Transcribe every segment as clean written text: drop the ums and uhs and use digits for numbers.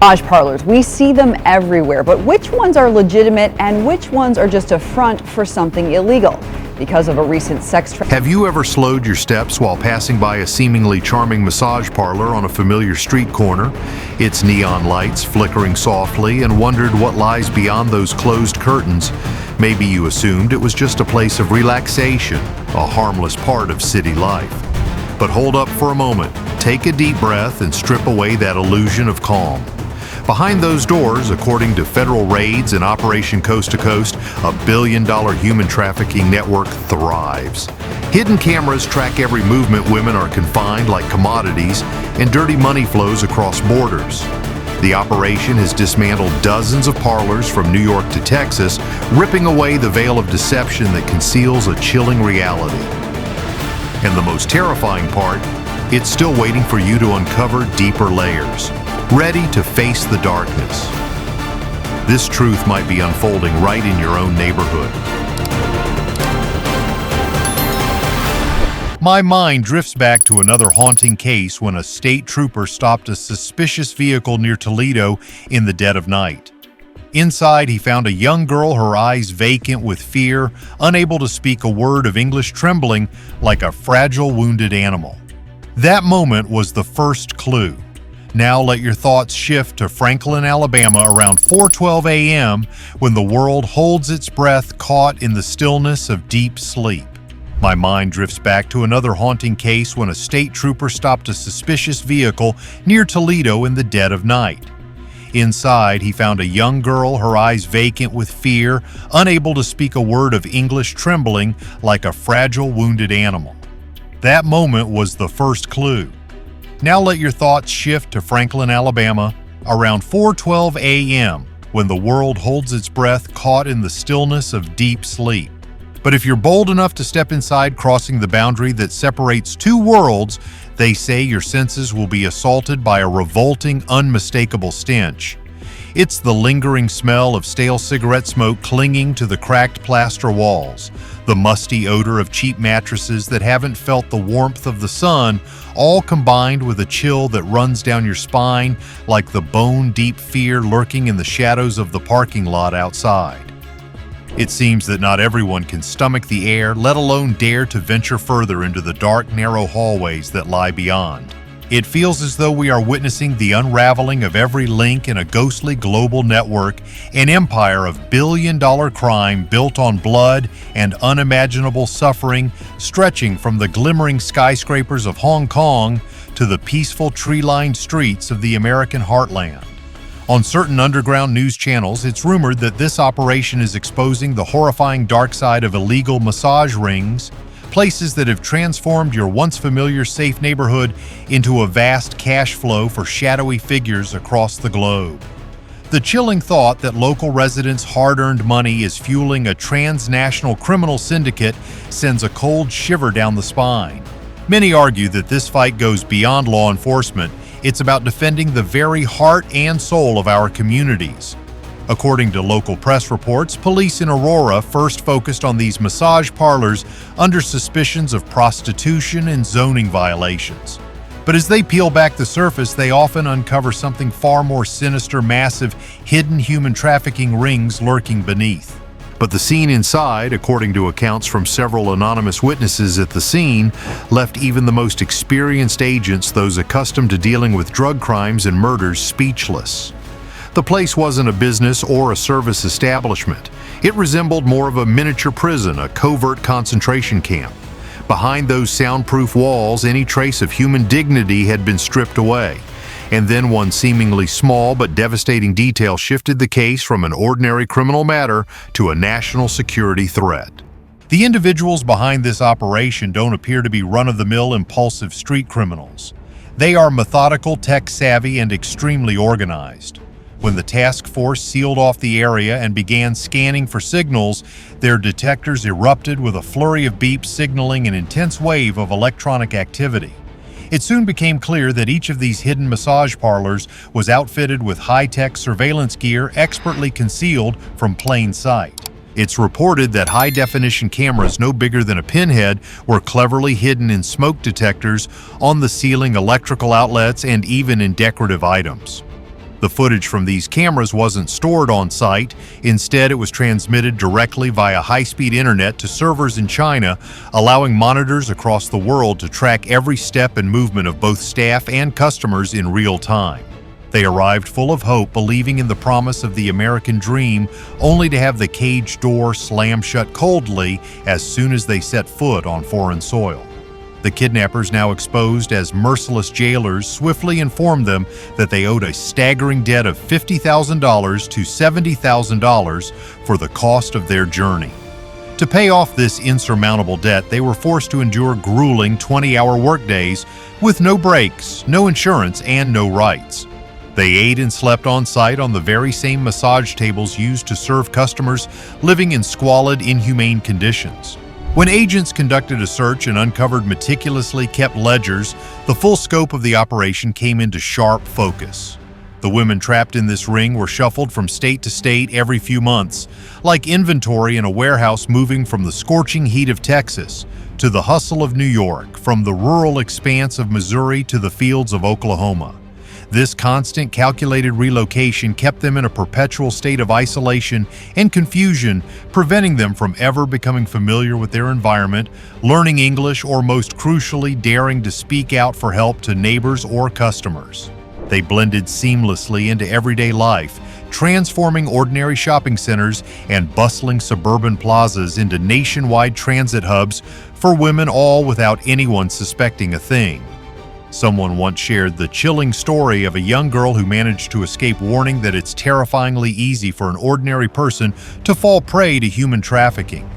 Massage parlors, we see them everywhere, but which ones are legitimate and which ones are just a front for something illegal? Because of a recent Have you ever slowed your steps while passing by a seemingly charming massage parlor on a familiar street corner? Its neon lights flickering softly, and wondered what lies beyond those closed curtains. Maybe you assumed it was just a place of relaxation, a harmless part of city life. But hold up for a moment, take a deep breath and strip away that illusion of calm. Behind those doors, according to federal raids and Operation Coast to Coast, a billion-dollar human trafficking network thrives. Hidden cameras track every movement. Women are confined like commodities, and dirty money flows across borders. The operation has dismantled dozens of parlors from New York to Texas, ripping away the veil of deception that conceals a chilling reality. And the most terrifying part, it's still waiting for you to uncover deeper layers, ready to face the darkness. This truth might be unfolding right in your own neighborhood. My mind drifts back to another haunting case when a state trooper stopped a suspicious vehicle near Toledo in the dead of night. Inside, he found a young girl, her eyes vacant with fear, unable to speak a word of English, trembling like a fragile, wounded animal. That moment was the first clue. Now let your thoughts shift to Franklin, Alabama around 4:12 a.m. when the world holds its breath, caught in the stillness of deep sleep. My mind drifts back to another haunting case when a state trooper stopped a suspicious vehicle near Toledo in the dead of night. Inside, he found a young girl, her eyes vacant with fear, unable to speak a word of English, trembling like a fragile, wounded animal. That moment was the first clue. Now let your thoughts shift to Franklin, Alabama, around 4:12 a.m., when the world holds its breath, caught in the stillness of deep sleep. But if you're bold enough to step inside, crossing the boundary that separates two worlds, they say your senses will be assaulted by a revolting, unmistakable stench. It's the lingering smell of stale cigarette smoke clinging to the cracked plaster walls, the musty odor of cheap mattresses that haven't felt the warmth of the sun, all combined with a chill that runs down your spine like the bone-deep fear lurking in the shadows of the parking lot outside. It seems that not everyone can stomach the air, let alone dare to venture further into the dark, narrow hallways that lie beyond. It feels as though we are witnessing the unraveling of every link in a ghostly global network, an empire of billion-dollar crime built on blood and unimaginable suffering, stretching from the glimmering skyscrapers of Hong Kong to the peaceful tree-lined streets of the American heartland. On certain underground news channels, it's rumored that this operation is exposing the horrifying dark side of illegal massage rings, places that have transformed your once familiar safe neighborhood into a vast cash flow for shadowy figures across the globe. The chilling thought that local residents' hard-earned money is fueling a transnational criminal syndicate sends a cold shiver down the spine. Many argue that this fight goes beyond law enforcement. It's about defending the very heart and soul of our communities. According to local press reports, police in Aurora first focused on these massage parlors under suspicions of prostitution and zoning violations. But as they peel back the surface, they often uncover something far more sinister, massive, hidden human trafficking rings lurking beneath. But the scene inside, according to accounts from several anonymous witnesses at the scene, left even the most experienced agents, those accustomed to dealing with drug crimes and murders, speechless. The place wasn't a business or a service establishment. It resembled more of a miniature prison, a covert concentration camp. Behind those soundproof walls, any trace of human dignity had been stripped away. And then one seemingly small but devastating detail shifted the case from an ordinary criminal matter to a national security threat. The individuals behind this operation don't appear to be run-of-the-mill impulsive street criminals. They are methodical, tech-savvy, and extremely organized. When the task force sealed off the area and began scanning for signals, their detectors erupted with a flurry of beeps signaling an intense wave of electronic activity. It soon became clear that each of these hidden massage parlors was outfitted with high-tech surveillance gear expertly concealed from plain sight. It's reported that high-definition cameras no bigger than a pinhead were cleverly hidden in smoke detectors, on the ceiling electrical outlets, and even in decorative items. The footage from these cameras wasn't stored on site. Instead, it was transmitted directly via high-speed internet to servers in China, allowing monitors across the world to track every step and movement of both staff and customers in real time. They arrived full of hope, believing in the promise of the American dream, only to have the cage door slam shut coldly as soon as they set foot on foreign soil. The kidnappers, now exposed as merciless jailers, swiftly informed them that they owed a staggering debt of $50,000 to $70,000 for the cost of their journey. To pay off this insurmountable debt, they were forced to endure grueling 20-hour workdays with no breaks, no insurance, and no rights. They ate and slept on site on the very same massage tables used to serve customers living in squalid, inhumane conditions. When agents conducted a search and uncovered meticulously kept ledgers, the full scope of the operation came into sharp focus. The women trapped in this ring were shuffled from state to state every few months, like inventory in a warehouse moving from the scorching heat of Texas to the hustle of New York, from the rural expanse of Missouri to the fields of Oklahoma. This constant, calculated relocation kept them in a perpetual state of isolation and confusion, preventing them from ever becoming familiar with their environment, learning English, or most crucially, daring to speak out for help to neighbors or customers. They blended seamlessly into everyday life, transforming ordinary shopping centers and bustling suburban plazas into nationwide transit hubs for women, all without anyone suspecting a thing. Someone once shared the chilling story of a young girl who managed to escape warning that it's terrifyingly easy for an ordinary person to fall prey to human trafficking.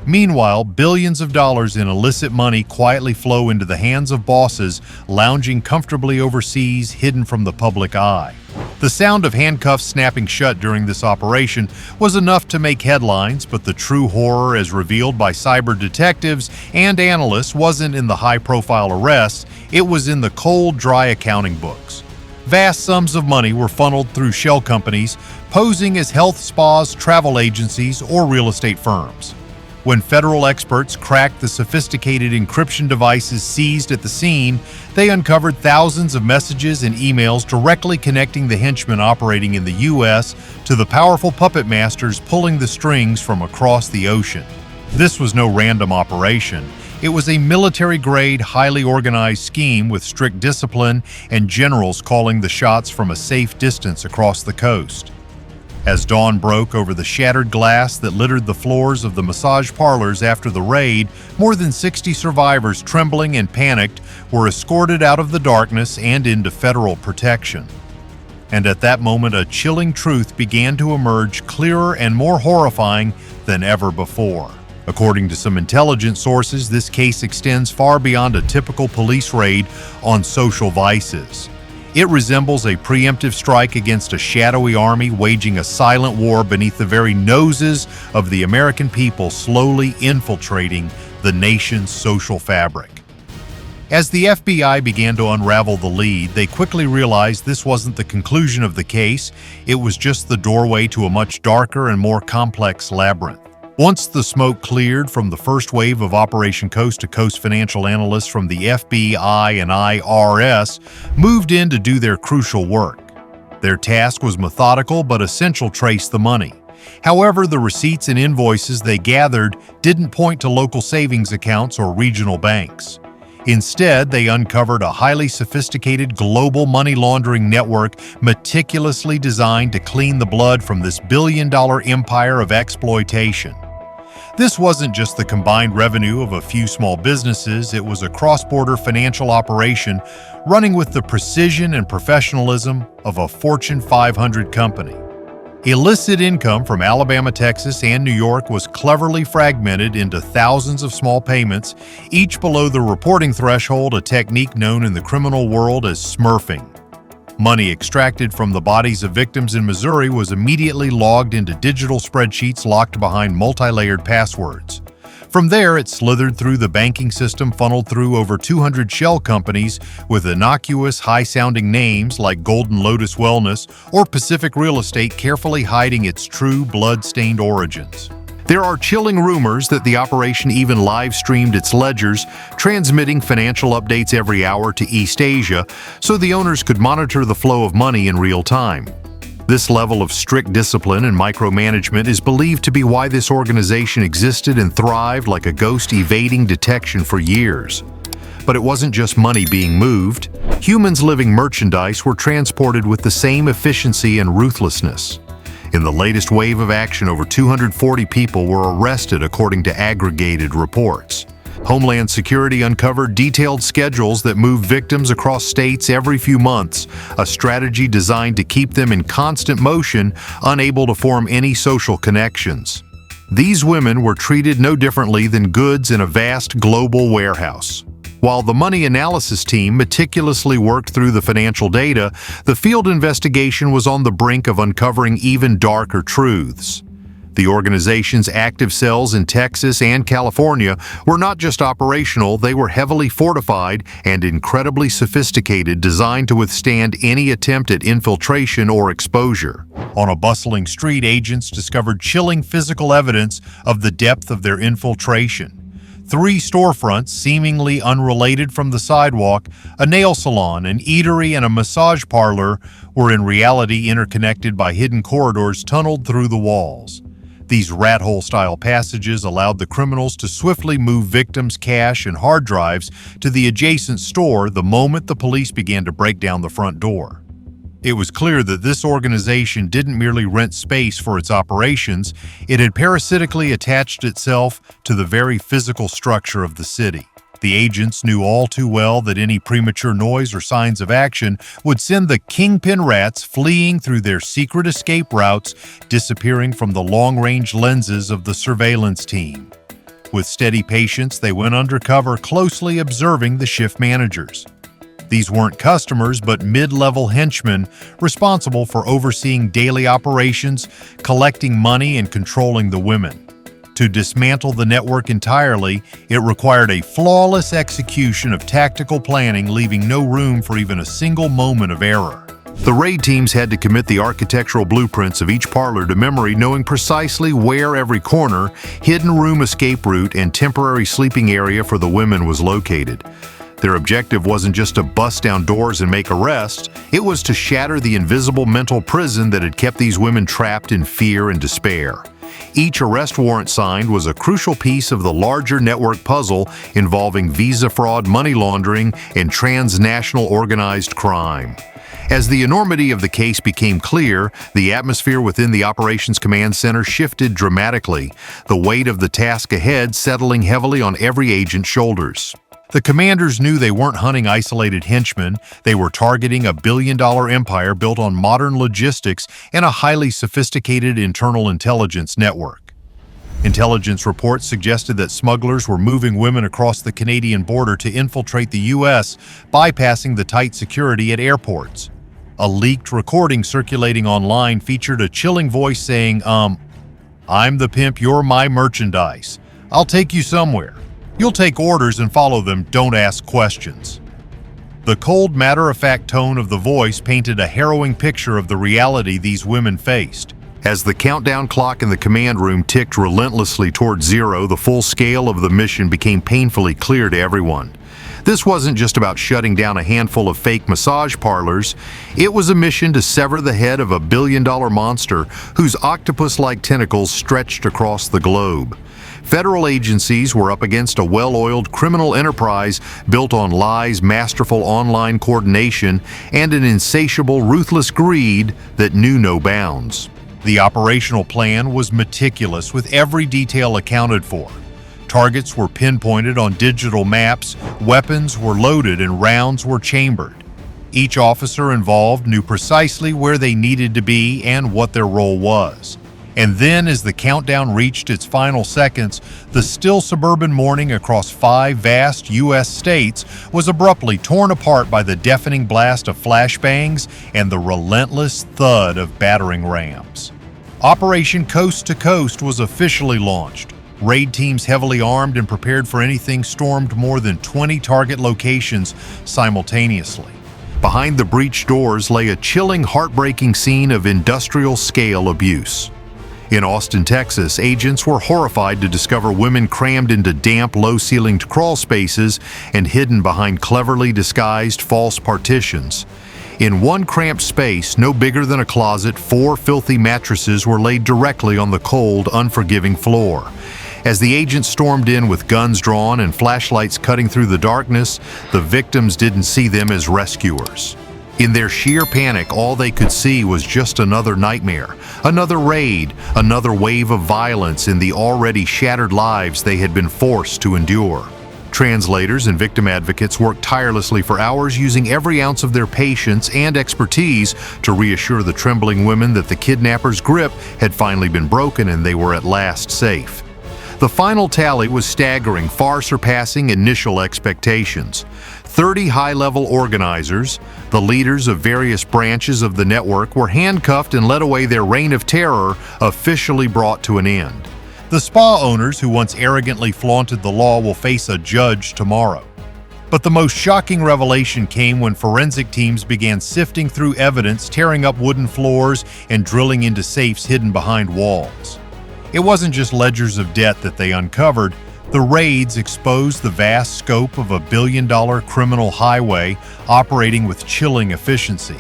Meanwhile, billions of dollars in illicit money quietly flow into the hands of bosses lounging comfortably overseas, hidden from the public eye. The sound of handcuffs snapping shut during this operation was enough to make headlines, but the true horror, as revealed by cyber detectives and analysts, wasn't in the high-profile arrests, it was in the cold, dry accounting books. Vast sums of money were funneled through shell companies, posing as health spas, travel agencies, or real estate firms. When federal experts cracked the sophisticated encryption devices seized at the scene, they uncovered thousands of messages and emails directly connecting the henchmen operating in the U.S. to the powerful puppet masters pulling the strings from across the ocean. This was no random operation. It was a military-grade, highly organized scheme with strict discipline and generals calling the shots from a safe distance across the coast. As dawn broke over the shattered glass that littered the floors of the massage parlors after the raid, more than 60 survivors, trembling and panicked, were escorted out of the darkness and into federal protection. And at that moment, a chilling truth began to emerge, clearer and more horrifying than ever before. According to some intelligence sources, this case extends far beyond a typical police raid on social vices. It resembles a preemptive strike against a shadowy army waging a silent war beneath the very noses of the American people, slowly infiltrating the nation's social fabric. As the FBI began to unravel the lead, they quickly realized this wasn't the conclusion of the case, it was just the doorway to a much darker and more complex labyrinth. Once the smoke cleared from the first wave of Operation Coast to Coast financial analysts from the FBI and IRS moved in to do their crucial work. Their task was methodical but essential: trace the money. However, the receipts and invoices they gathered didn't point to local savings accounts or regional banks. Instead, they uncovered a highly sophisticated global money laundering network meticulously designed to clean the blood from this billion-dollar empire of exploitation. This wasn't just the combined revenue of a few small businesses, it was a cross-border financial operation running with the precision and professionalism of a Fortune 500 company. Illicit income from Alabama, Texas, and New York was cleverly fragmented into thousands of small payments, each below the reporting threshold, a technique known in the criminal world as smurfing. Money extracted from the bodies of victims in Missouri was immediately logged into digital spreadsheets locked behind multi-layered passwords. From there, it slithered through the banking system, funneled through over 200 shell companies with innocuous, high-sounding names like Golden Lotus Wellness or Pacific Real Estate, carefully hiding its true blood-stained origins. There are chilling rumors that the operation even live-streamed its ledgers, transmitting financial updates every hour to East Asia so the owners could monitor the flow of money in real time. This level of strict discipline and micromanagement is believed to be why this organization existed and thrived like a ghost evading detection for years. But it wasn't just money being moved. Humans living merchandise were transported with the same efficiency and ruthlessness. In the latest wave of action, over 240 people were arrested according to aggregated reports. Homeland Security uncovered detailed schedules that move victims across states every few months, a strategy designed to keep them in constant motion, unable to form any social connections. These women were treated no differently than goods in a vast global warehouse. While the money analysis team meticulously worked through the financial data, the field investigation was on the brink of uncovering even darker truths. The organization's active cells in Texas and California were not just operational, they were heavily fortified and incredibly sophisticated, designed to withstand any attempt at infiltration or exposure. On a bustling street, agents discovered chilling physical evidence of the depth of their infiltration. 3 storefronts, seemingly unrelated from the sidewalk, a nail salon, an eatery, and a massage parlor, were in reality interconnected by hidden corridors tunneled through the walls. These rat hole-style passages allowed the criminals to swiftly move victims' cash and hard drives to the adjacent store the moment the police began to break down the front door. It was clear that this organization didn't merely rent space for its operations, it had parasitically attached itself to the very physical structure of the city. The agents knew all too well that any premature noise or signs of action would send the kingpin rats fleeing through their secret escape routes, disappearing from the long-range lenses of the surveillance team. With steady patience, they went undercover, closely observing the shift managers. These weren't customers, but mid-level henchmen responsible for overseeing daily operations, collecting money, and controlling the women. To dismantle the network entirely, it required a flawless execution of tactical planning, leaving no room for even a single moment of error. The raid teams had to commit the architectural blueprints of each parlor to memory, knowing precisely where every corner, hidden room escape route, and temporary sleeping area for the women was located. Their objective wasn't just to bust down doors and make arrests, it was to shatter the invisible mental prison that had kept these women trapped in fear and despair. Each arrest warrant signed was a crucial piece of the larger network puzzle involving visa fraud, money laundering, and transnational organized crime. As the enormity of the case became clear, the atmosphere within the Operations Command Center shifted dramatically, the weight of the task ahead settling heavily on every agent's shoulders. The commanders knew they weren't hunting isolated henchmen, they were targeting a billion-dollar empire built on modern logistics and a highly sophisticated internal intelligence network. Intelligence reports suggested that smugglers were moving women across the Canadian border to infiltrate the U.S., bypassing the tight security at airports. A leaked recording circulating online featured a chilling voice saying, "I'm the pimp, you're my merchandise. I'll take you somewhere. You'll take orders and follow them, don't ask questions." The cold, matter-of-fact tone of the voice painted a harrowing picture of the reality these women faced. As the countdown clock in the command room ticked relentlessly toward zero, the full scale of the mission became painfully clear to everyone. This wasn't just about shutting down a handful of fake massage parlors. It was a mission to sever the head of a billion-dollar monster whose octopus-like tentacles stretched across the globe. Federal agencies were up against a well-oiled criminal enterprise built on lies, masterful online coordination, and an insatiable, ruthless greed that knew no bounds. The operational plan was meticulous, with every detail accounted for. Targets were pinpointed on digital maps, weapons were loaded, and rounds were chambered. Each officer involved knew precisely where they needed to be and what their role was. And then, as the countdown reached its final seconds, the still suburban morning across 5 vast U.S. states was abruptly torn apart by the deafening blast of flashbangs and the relentless thud of battering rams. Operation Coast to Coast was officially launched. Raid teams heavily armed and prepared for anything stormed more than 20 target locations simultaneously. Behind the breached doors lay a chilling, heartbreaking scene of industrial-scale abuse. In Austin, Texas, agents were horrified to discover women crammed into damp, low-ceilinged crawl spaces and hidden behind cleverly disguised false partitions. In one cramped space, no bigger than a closet, 4 filthy mattresses were laid directly on the cold, unforgiving floor. As the agents stormed in with guns drawn and flashlights cutting through the darkness, the victims didn't see them as rescuers. In their sheer panic, all they could see was just another nightmare, another raid, another wave of violence in the already shattered lives they had been forced to endure. Translators and victim advocates worked tirelessly for hours, using every ounce of their patience and expertise to reassure the trembling women that the kidnappers' grip had finally been broken and they were at last safe. The final tally was staggering, far surpassing initial expectations. 30 high-level organizers, the leaders of various branches of the network, were handcuffed and led away, their reign of terror officially brought to an end. The spa owners who once arrogantly flaunted the law will face a judge tomorrow. But the most shocking revelation came when forensic teams began sifting through evidence, tearing up wooden floors, and drilling into safes hidden behind walls. It wasn't just ledgers of debt that they uncovered. The raids exposed the vast scope of a billion-dollar criminal highway operating with chilling efficiency.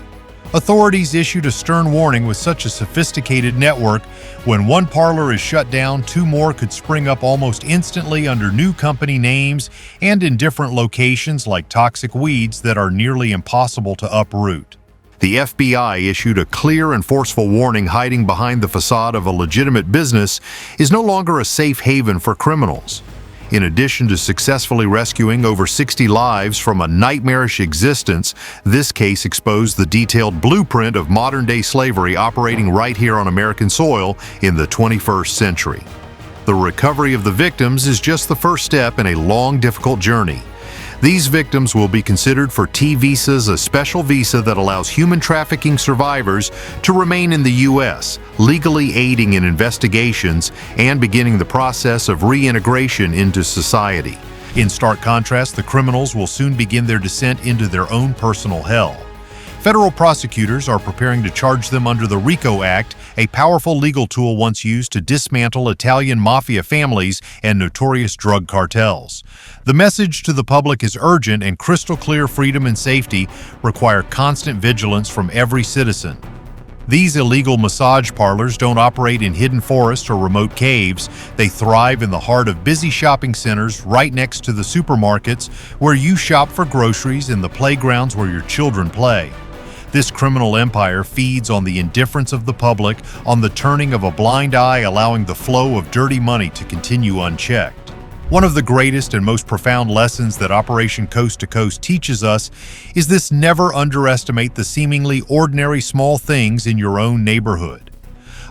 Authorities issued a stern warning: with such a sophisticated network, when one parlor is shut down, 2 more could spring up almost instantly under new company names and in different locations, like toxic weeds that are nearly impossible to uproot. The FBI issued a clear and forceful warning: hiding behind the facade of a legitimate business is no longer a safe haven for criminals. In addition to successfully rescuing over 60 lives from a nightmarish existence, this case exposed the detailed blueprint of modern-day slavery operating right here on American soil in the 21st century. The recovery of the victims is just the first step in a long, difficult journey. These victims will be considered for T-visas, a special visa that allows human trafficking survivors to remain in the U.S., legally aiding in investigations and beginning the process of reintegration into society. In stark contrast, the criminals will soon begin their descent into their own personal hell. Federal prosecutors are preparing to charge them under the RICO Act, a powerful legal tool once used to dismantle Italian mafia families and notorious drug cartels. The message to the public is urgent, and crystal clear freedom and safety require constant vigilance from every citizen. These illegal massage parlors don't operate in hidden forests or remote caves. They thrive in the heart of busy shopping centers, right next to the supermarkets where you shop for groceries and the playgrounds where your children play. This criminal empire feeds on the indifference of the public, on the turning of a blind eye, allowing the flow of dirty money to continue unchecked. One of the greatest and most profound lessons that Operation Coast to Coast teaches us is this: never underestimate the seemingly ordinary small things in your own neighborhood.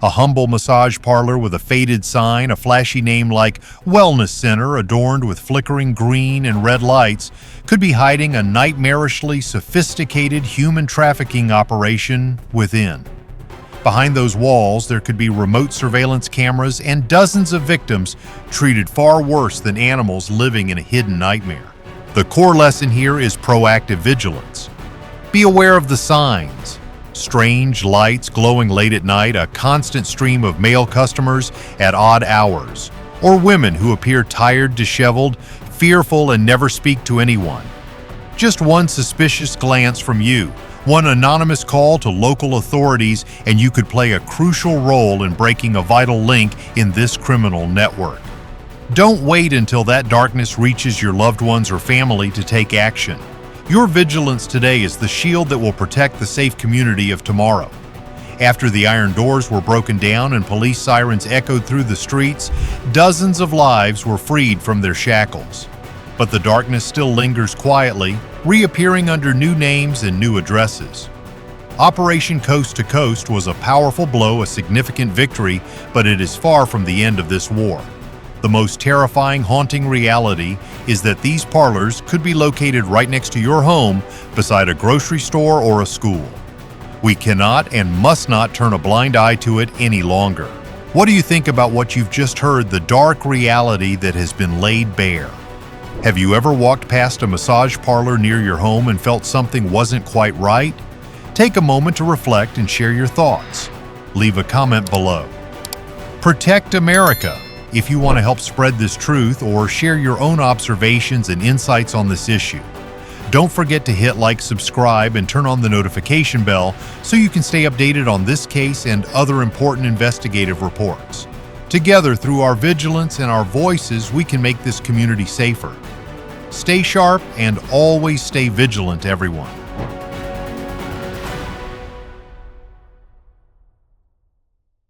A humble massage parlor with a faded sign, a flashy name like Wellness Center adorned with flickering green and red lights, could be hiding a nightmarishly sophisticated human trafficking operation within. Behind those walls, there could be remote surveillance cameras and dozens of victims treated far worse than animals living in a hidden nightmare. The core lesson here is proactive vigilance. Be aware of the signs: strange lights glowing late at night, a constant stream of male customers at odd hours, or women who appear tired, disheveled, fearful, and never speak to anyone. Just one suspicious glance from you, one anonymous call to local authorities, and you could play a crucial role in breaking a vital link in this criminal network. Don't wait until that darkness reaches your loved ones or family to take action. Your vigilance today is the shield that will protect the safe community of tomorrow. After the iron doors were broken down and police sirens echoed through the streets, dozens of lives were freed from their shackles. But the darkness still lingers quietly, reappearing under new names and new addresses. Operation Coast to Coast was a powerful blow, a significant victory, but it is far from the end of this war. The most terrifying, haunting reality is that these parlors could be located right next to your home, beside a grocery store or a school. We cannot and must not turn a blind eye to it any longer. What do you think about what you've just heard, the dark reality that has been laid bare? Have you ever walked past a massage parlor near your home and felt something wasn't quite right? Take a moment to reflect and share your thoughts. Leave a comment below. Protect America. If you want to help spread this truth or share your own observations and insights on this issue, don't forget to hit like, subscribe, and turn on the notification bell so you can stay updated on this case and other important investigative reports. Together, through our vigilance and our voices, we can make this community safer. Stay sharp and always stay vigilant, everyone.